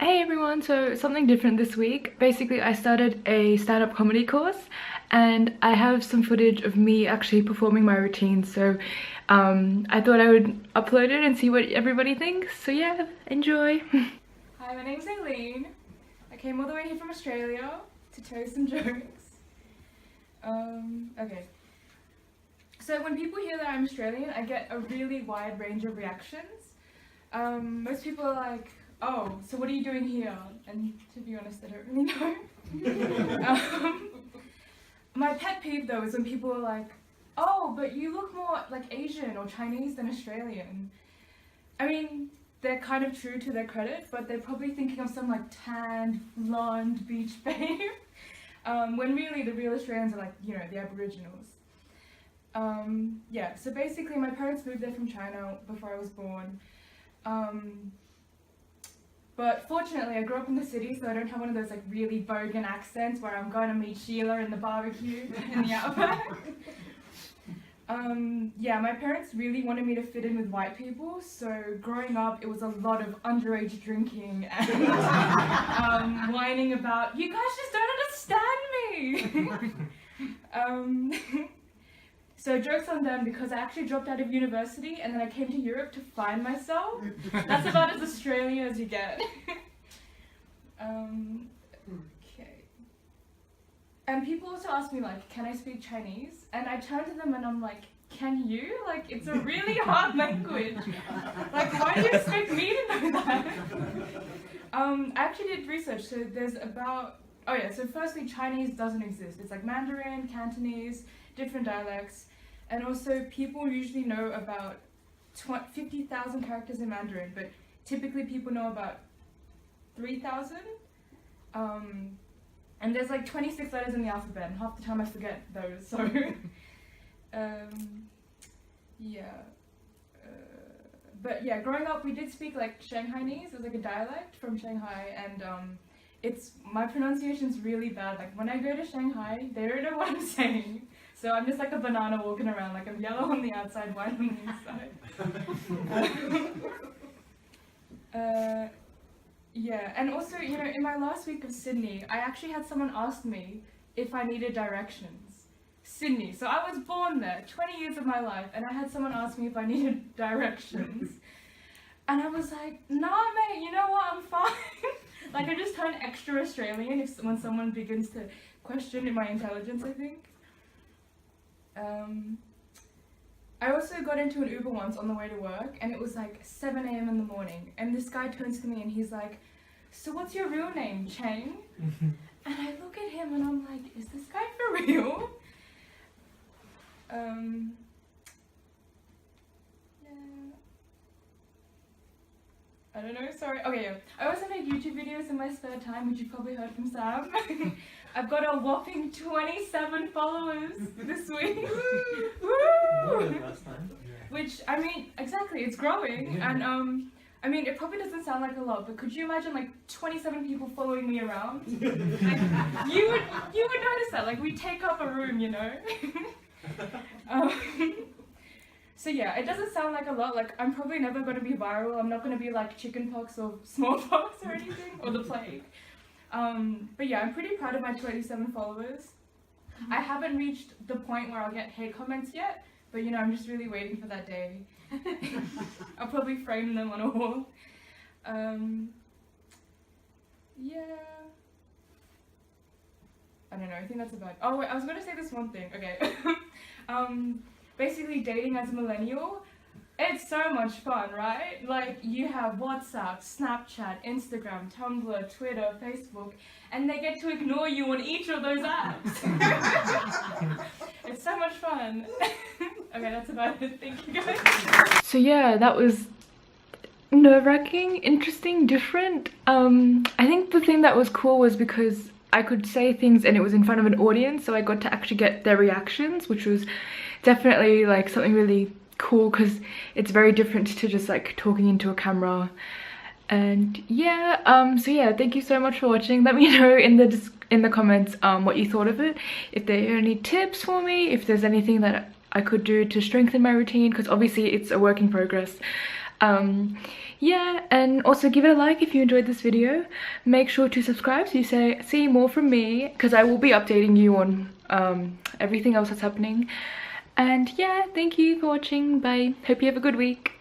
Hey everyone, so something different this week. Basically, I started a stand-up comedy course and I have some footage of me actually performing my routine, so I thought I would upload it and see what everybody thinks. So yeah, enjoy. Hi, my name's Aileen. I came all the way here from Australia to tell you some jokes. Okay. So when people hear that I'm Australian, I get a really wide range of reactions. Most people are like, oh, so what are you doing here? And to be honest, I don't really know. My pet peeve though is when people are like, oh, but you look more like Asian or Chinese than Australian. I mean, they're kind of true to their credit, but they're probably thinking of some like tanned, blonde beach babe. When really the real Australians are like, you know, the Aboriginals. Yeah, so basically my parents moved there from China before I was born. But fortunately I grew up in the city, so I don't have one of those like really bogan accents where I'm going to meet Sheila in the barbecue in the outback. Yeah, my parents really wanted me to fit in with white people, so growing up it was a lot of underage drinking and whining about, you guys just don't understand me! So jokes on them because I actually dropped out of university and then I came to Europe to find myself. That's about as Australian as you get. Okay. And people also ask me like, can I speak Chinese? And I turn to them and I'm like, can you? Like, it's a really hard language. Like, why do you expect me to know that? I actually did research, so there's about, oh yeah, so firstly Chinese doesn't exist. It's like Mandarin, Cantonese, different dialects. And also people usually know about 50,000 characters in Mandarin, but typically people know about 3,000. And there's like 26 letters in the alphabet, and half the time I forget those, so yeah. But yeah, growing up we did speak like Shanghainese. It's like a dialect from Shanghai, and my pronunciation's really bad. Like when I go to Shanghai, they don't know what I'm saying. So I'm just like a banana walking around, like I'm yellow on the outside, white on the inside. Yeah, and also, you know, in my last week of Sydney, I actually had someone ask me if I needed directions. Sydney, so I was born there, 20 years of my life, and I had someone ask me if I needed directions. And I was like, nah mate, you know what, I'm fine. Like I just turn extra Australian when someone begins to question my intelligence, I think. I also got into an Uber once on the way to work, and it was like 7 a.m. in the morning, and this guy turns to me and he's like, so what's your real name, Chang? And I look at him and I'm like, is this guy for real? Yeah. I don't know, sorry. Okay, yeah. I also make YouTube videos in my spare time, which you've probably heard from Sam. I've got a whopping 27 followers this week. Woo! Last time. Which, I mean, exactly, it's growing. And I mean, it probably doesn't sound like a lot, but could you imagine like 27 people following me around? Like, you would notice that. Like, we take up a room, you know. So yeah, it doesn't sound like a lot. Like, I'm probably never going to be viral. I'm not going to be like chickenpox or smallpox or anything, or the plague. But yeah, I'm pretty proud of my 27 followers. I haven't reached the point where I'll get hate comments yet, but you know, I'm just really waiting for that day. I'll probably frame them on a wall. Yeah. I don't know, I think that's about it. Oh wait, I was going to say this one thing, okay. Basically dating as a millennial, it's so much fun, right? Like, you have WhatsApp, Snapchat, Instagram, Tumblr, Twitter, Facebook, and they get to ignore you on each of those apps. It's so much fun. Okay, that's about it. Thank you guys. So yeah, that was nerve-wracking, interesting, different. I think the thing that was cool was because I could say things and it was in front of an audience, so I got to actually get their reactions, which was definitely like something really cool because it's very different to just like talking into a camera. And yeah, so yeah, thank you so much for watching. Let me know in the comments what you thought of it, if there are any tips for me, if there's anything that I could do to strengthen my routine, because obviously it's a work in progress. yeah, and also give it a like if you enjoyed this video. Make sure to subscribe so you see more from me, because I will be updating you on everything else that's happening. And yeah, thank you for watching. Bye. Hope you have a good week.